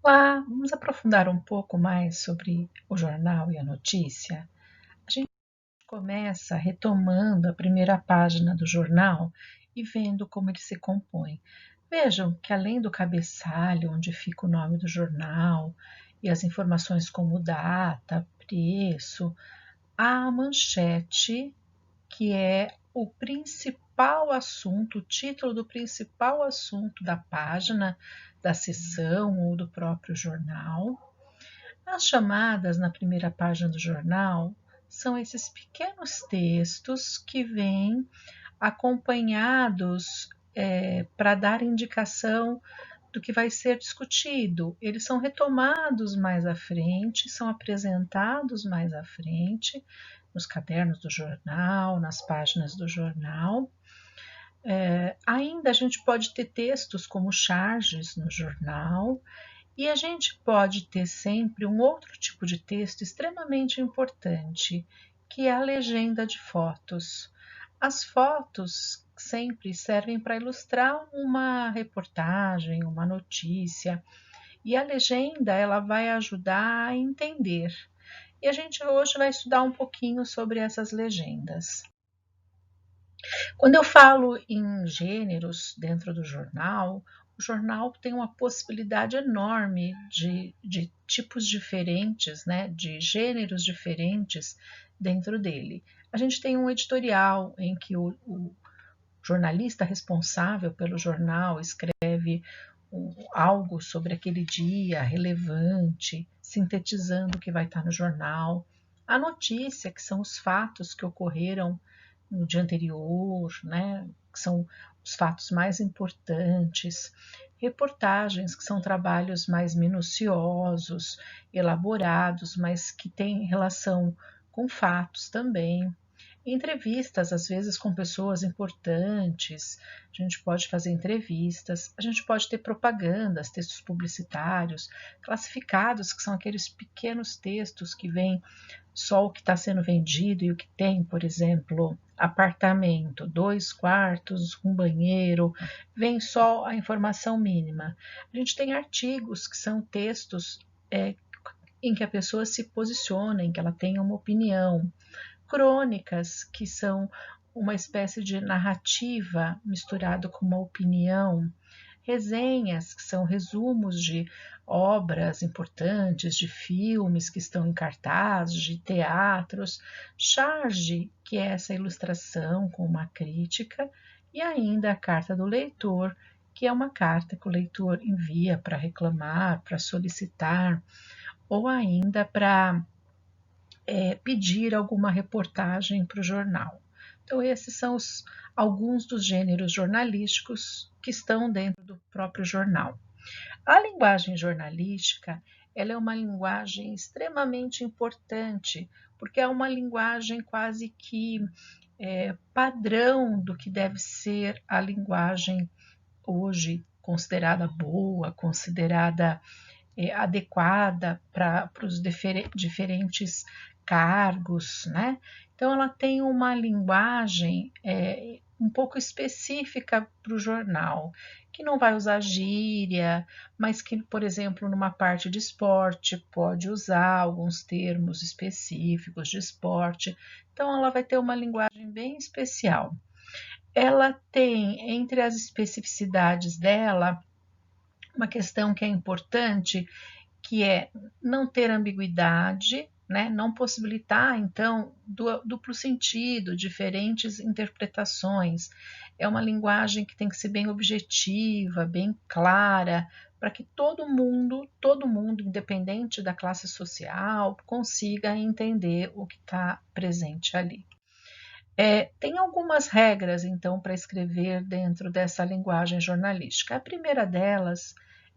Olá, vamos aprofundar um pouco mais sobre o jornal e a notícia? A gente começa retomando a primeira página do jornal e vendo como ele se compõe. Vejam que além do cabeçalho, onde fica o nome do jornal e as informações como data, preço, há a manchete, que é o principal assunto, o título do principal assunto da página, da seção ou do próprio jornal. As chamadas na primeira página do jornal são esses pequenos textos que vêm acompanhados para dar indicação do que vai ser discutido. Eles são retomados mais à frente, são apresentados mais à frente, nos cadernos do jornal, nas páginas do jornal. Ainda a gente pode ter textos como charges no jornal, e a gente pode ter sempre um outro tipo de texto extremamente importante, que é a legenda de fotos. As fotos sempre servem para ilustrar uma reportagem, uma notícia, e a legenda ela vai ajudar a entender. E a gente hoje vai estudar um pouquinho sobre essas legendas. Quando eu falo em gêneros dentro do jornal, o jornal tem uma possibilidade enorme de tipos diferentes, né, de gêneros diferentes dentro dele. A gente tem um editorial em que o jornalista responsável pelo jornal escreve algo sobre aquele dia relevante, sintetizando o que vai estar no jornal. A notícia, que são os fatos que ocorreram no dia anterior, né, que são os fatos mais importantes, reportagens, que são trabalhos mais minuciosos, elaborados, mas que têm relação com fatos também. Entrevistas, às vezes, com pessoas importantes, a gente pode fazer entrevistas, a gente pode ter propagandas, textos publicitários, classificados, que são aqueles pequenos textos que vêm só o que está sendo vendido e o que tem, por exemplo, apartamento, 2 quartos, um banheiro, vem só a informação mínima. A gente tem artigos que são textos em que a pessoa se posiciona, em que ela tem uma opinião. Crônicas, que são uma espécie de narrativa misturado com uma opinião. Resenhas, que são resumos de obras importantes, de filmes que estão em cartaz, de teatros. Charge, que é essa ilustração com uma crítica. E ainda a carta do leitor, que é uma carta que o leitor envia para reclamar, para solicitar, ou ainda para pedir alguma reportagem para o jornal. Então, esses são alguns dos gêneros jornalísticos que estão dentro do próprio jornal. A linguagem jornalística ela é uma linguagem extremamente importante, porque é uma linguagem quase que padrão do que deve ser a linguagem hoje considerada boa, considerada adequada para os diferentes cargos, né? Então ela tem uma linguagem um pouco específica para o jornal, que não vai usar gíria, mas que, por exemplo, numa parte de esporte pode usar alguns termos específicos de esporte. Então ela vai ter uma linguagem bem especial. Ela tem, entre as especificidades dela, uma questão que é importante, que é não ter ambiguidade, né? Não possibilitar, então, duplo sentido, diferentes interpretações. É uma linguagem que tem que ser bem objetiva, bem clara, para que todo mundo, independente da classe social, consiga entender o que está presente ali. Tem algumas regras, então, para escrever dentro dessa linguagem jornalística. A primeira delas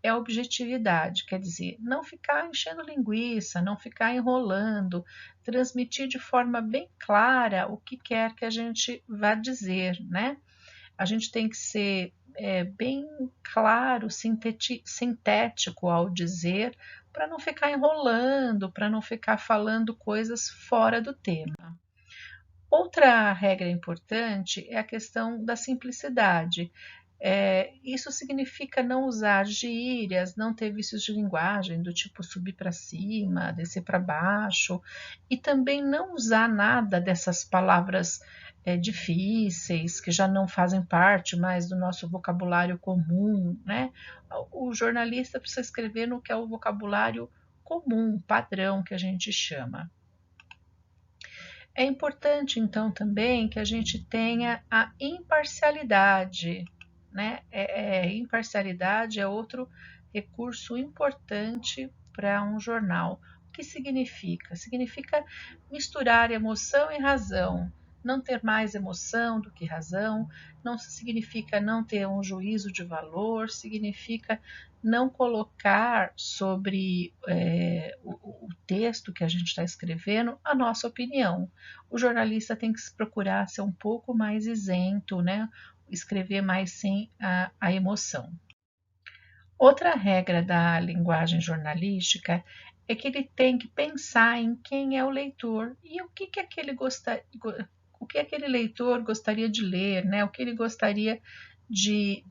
é a objetividade, quer dizer, não ficar enchendo linguiça, não ficar enrolando, transmitir de forma bem clara o que quer que a gente vá dizer, né? A gente tem que ser bem claro, sintético ao dizer, para não ficar enrolando, para não ficar falando coisas fora do tema. Outra regra importante é a questão da simplicidade. Isso significa não usar gírias, não ter vícios de linguagem do tipo subir para cima, descer para baixo, e também não usar nada dessas palavras difíceis, que já não fazem parte mais do nosso vocabulário comum, né? O jornalista precisa escrever no que é o vocabulário comum, padrão, que a gente chama. É importante, então, também que a gente tenha a imparcialidade, né? Imparcialidade é outro recurso importante para um jornal. O que significa? Significa misturar emoção e razão, não ter mais emoção do que razão, não significa não ter um juízo de valor, significa não colocar sobre o texto que a gente está escrevendo a nossa opinião. O jornalista tem que se procurar ser um pouco mais isento, né? Escrever mais sem a emoção. Outra regra da linguagem jornalística é que ele tem que pensar em quem é o leitor e o que aquele leitor gostaria de ler, né? O que ele gostaria de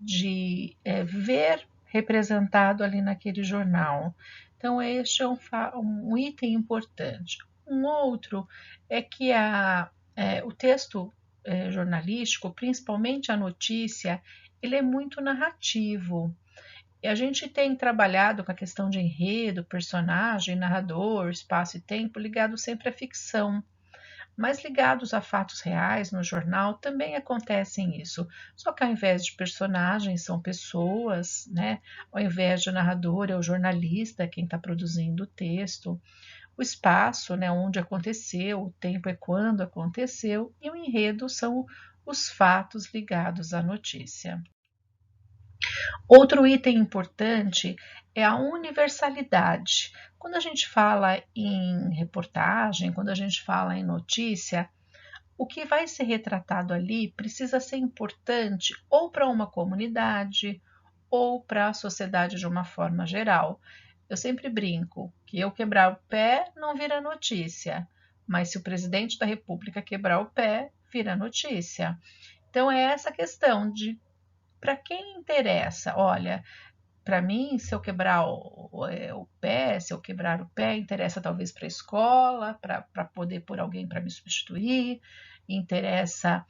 ver representado ali naquele jornal. Então, este é um item importante. Um outro é que o texto jornalístico, principalmente a notícia, ele é muito narrativo. E a gente tem trabalhado com a questão de enredo, personagem, narrador, espaço e tempo, ligado sempre à ficção. Mas ligados a fatos reais no jornal também acontecem isso. Só que ao invés de personagens, são pessoas, né? Ao invés de narrador, é o jornalista quem está produzindo o texto. O espaço, né, onde aconteceu, o tempo é quando aconteceu, e o enredo são os fatos ligados à notícia. Outro item importante é a universalidade. Quando a gente fala em reportagem, quando a gente fala em notícia, o que vai ser retratado ali precisa ser importante ou para uma comunidade ou para a sociedade de uma forma geral. Eu sempre brinco que eu quebrar o pé não vira notícia, mas se o presidente da República quebrar o pé, vira notícia. Então é essa questão de para quem interessa. Olha, para mim, se eu quebrar o pé, se eu quebrar o pé, interessa talvez para a escola, para poder pôr alguém para me substituir, interessa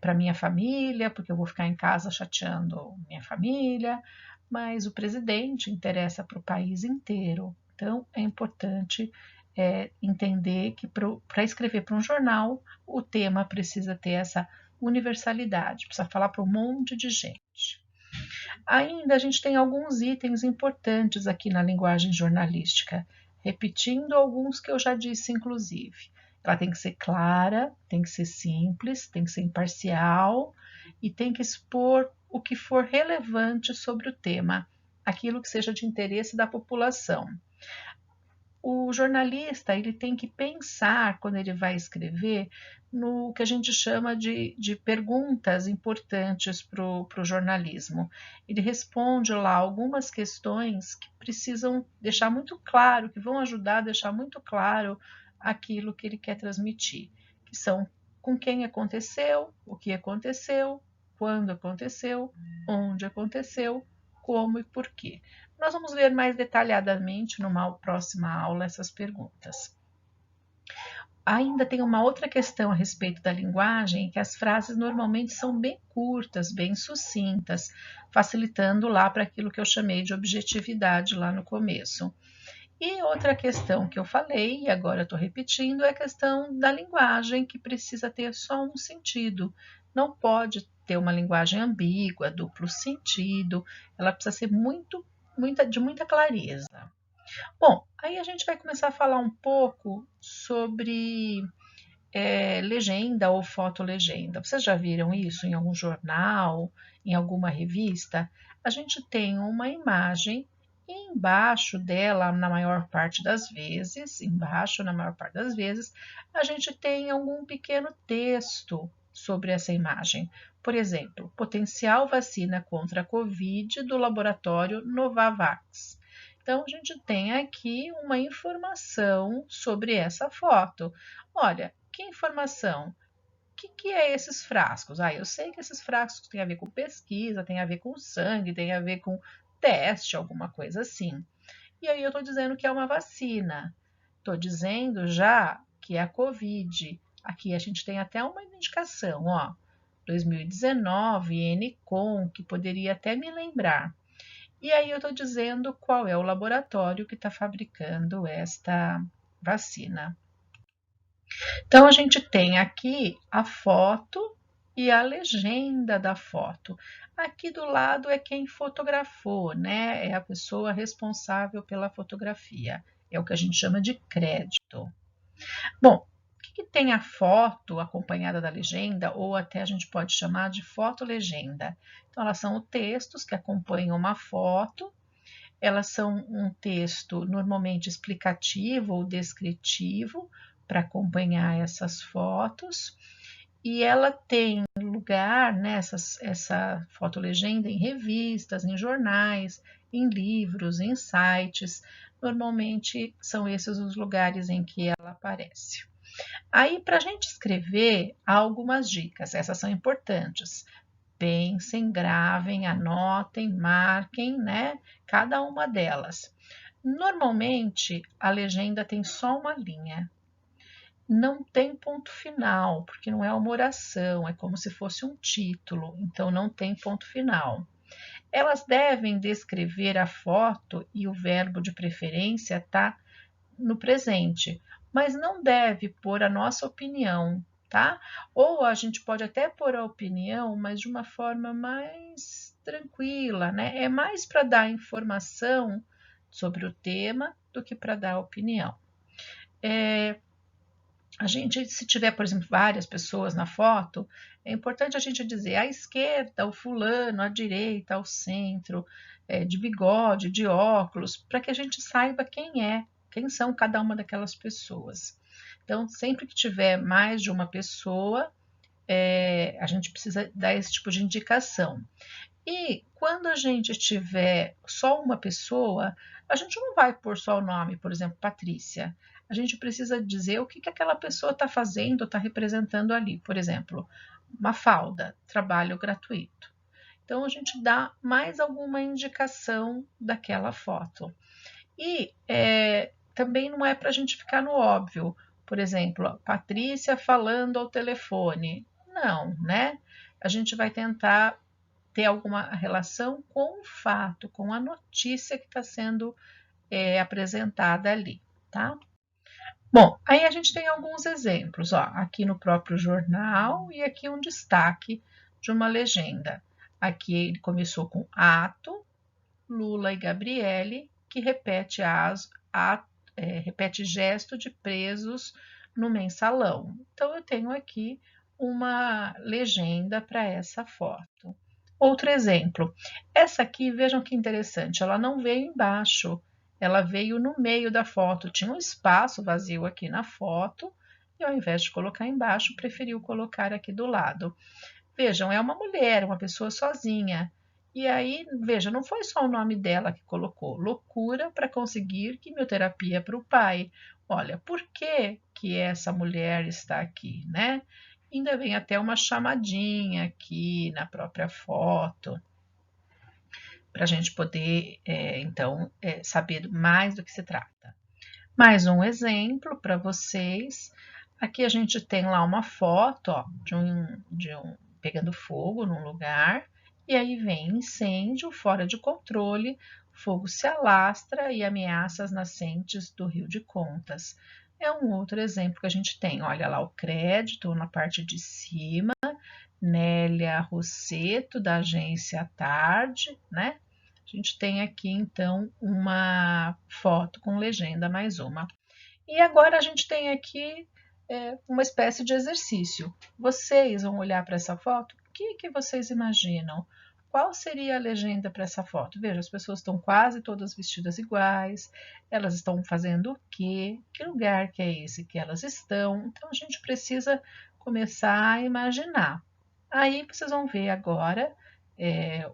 para minha família, porque eu vou ficar em casa chateando minha família, mas o presidente interessa para o país inteiro. Então, é importante entender que para escrever para um jornal, o tema precisa ter essa universalidade, precisa falar para um monte de gente. Ainda a gente tem alguns itens importantes aqui na linguagem jornalística, repetindo alguns que eu já disse, inclusive. Ela tem que ser clara, tem que ser simples, tem que ser imparcial e tem que expor o que for relevante sobre o tema, aquilo que seja de interesse da população. O jornalista ele tem que pensar, quando ele vai escrever, no que a gente chama de perguntas importantes para o jornalismo. Ele responde lá algumas questões que precisam deixar muito claro, que vão ajudar a deixar muito claro aquilo que ele quer transmitir, que são com quem aconteceu, o que aconteceu, quando aconteceu, onde aconteceu, como e por quê. Nós vamos ver mais detalhadamente numa próxima aula essas perguntas. Ainda tem uma outra questão a respeito da linguagem, que as frases normalmente são bem curtas, bem sucintas, facilitando lá para aquilo que eu chamei de objetividade lá no começo. E outra questão que eu falei, e agora estou repetindo, é a questão da linguagem, que precisa ter só um sentido. Não pode ter uma linguagem ambígua, duplo sentido, ela precisa ser de muita clareza. Bom, aí a gente vai começar a falar um pouco sobre legenda ou fotolegenda. Vocês já viram isso em algum jornal, em alguma revista? A gente tem uma imagem e embaixo dela, na maior parte das vezes, a gente tem algum pequeno texto sobre essa imagem. Por exemplo, potencial vacina contra a Covid do laboratório Novavax. Então, a gente tem aqui uma informação sobre essa foto. Olha, que informação? que é esses frascos? Eu sei que esses frascos têm a ver com pesquisa, tem a ver com sangue, tem a ver com teste, alguma coisa assim. E aí eu estou dizendo que é uma vacina. Estou dizendo já que é a Covid. Aqui a gente tem até uma indicação, ó, 2019, Ncom, que poderia até me lembrar. E aí eu estou dizendo qual é o laboratório que está fabricando esta vacina. Então a gente tem aqui a foto e a legenda da foto. Aqui do lado é quem fotografou, né? É a pessoa responsável pela fotografia. É o que a gente chama de crédito. Bom, o que tem a foto acompanhada da legenda, ou até a gente pode chamar de foto-legenda? Então, elas são textos que acompanham uma foto, elas são um texto normalmente explicativo ou descritivo para acompanhar essas fotos, e ela tem lugar, né, essa fotolegenda em revistas, em jornais, em livros, em sites. Normalmente são esses os lugares em que ela aparece. Aí, para a gente escrever, há algumas dicas, essas são importantes. Pensem, gravem, anotem, marquem, né? Cada uma delas. Normalmente, a legenda tem só uma linha. Não tem ponto final, porque não é uma oração, é como se fosse um título, então não tem ponto final. Elas devem descrever a foto e o verbo de preferência está no presente, mas não deve pôr a nossa opinião, tá? Ou a gente pode até pôr a opinião, mas de uma forma mais tranquila, né? É mais para dar informação sobre o tema do que para dar opinião. A gente, se tiver, por exemplo, várias pessoas na foto, é importante a gente dizer à esquerda, o fulano, à direita, ao centro, de bigode, de óculos, para que a gente saiba quem são cada uma daquelas pessoas. Então, sempre que tiver mais de uma pessoa, a gente precisa dar esse tipo de indicação. E quando a gente tiver só uma pessoa, a gente não vai pôr só o nome, por exemplo, Patrícia. A gente precisa dizer o que aquela pessoa está fazendo, está representando ali. Por exemplo, Mafalda, trabalho gratuito. Então, a gente dá mais alguma indicação daquela foto. E também não é para a gente ficar no óbvio. Por exemplo, Patrícia falando ao telefone. Não, né? A gente vai tentar ter alguma relação com o fato, com a notícia que está sendo apresentada ali, tá? Bom, aí a gente tem alguns exemplos, ó, aqui no próprio jornal e aqui um destaque de uma legenda. Aqui ele começou com ato, Lula e Gabriele, que repete, repete gesto de presos no mensalão. Então, eu tenho aqui uma legenda para essa foto. Outro exemplo, essa aqui, vejam que interessante, ela não veio embaixo, ela veio no meio da foto, tinha um espaço vazio aqui na foto, e ao invés de colocar embaixo, preferiu colocar aqui do lado. Vejam, é uma mulher, uma pessoa sozinha. E aí, veja, não foi só o nome dela que colocou, loucura para conseguir quimioterapia para o pai. Olha, por que que essa mulher está aqui, né? Ainda vem até uma chamadinha aqui na própria foto, para a gente poder, então, saber mais do que se trata. Mais um exemplo para vocês. Aqui a gente tem lá uma foto, ó, de um pegando fogo num lugar, e aí vem incêndio fora de controle, fogo se alastra e ameaça as nascentes do Rio de Contas. É um outro exemplo que a gente tem. Olha lá o crédito na parte de cima, Nélia Rosseto, da agência Tarde, né? A gente tem aqui, então, uma foto com legenda, mais uma. E agora a gente tem aqui uma espécie de exercício. Vocês vão olhar para essa foto, o que vocês imaginam? Qual seria a legenda para essa foto? Veja, as pessoas estão quase todas vestidas iguais, elas estão fazendo o quê? Que lugar que é esse que elas estão? Então, a gente precisa começar a imaginar. Aí vocês vão ver agora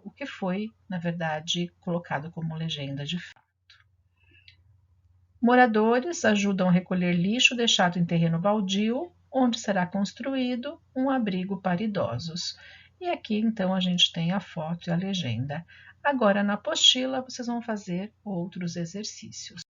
o que foi, na verdade, colocado como legenda de fato. Moradores ajudam a recolher lixo deixado em terreno baldio, onde será construído um abrigo para idosos. E aqui então a gente tem a foto e a legenda. Agora na apostila vocês vão fazer outros exercícios.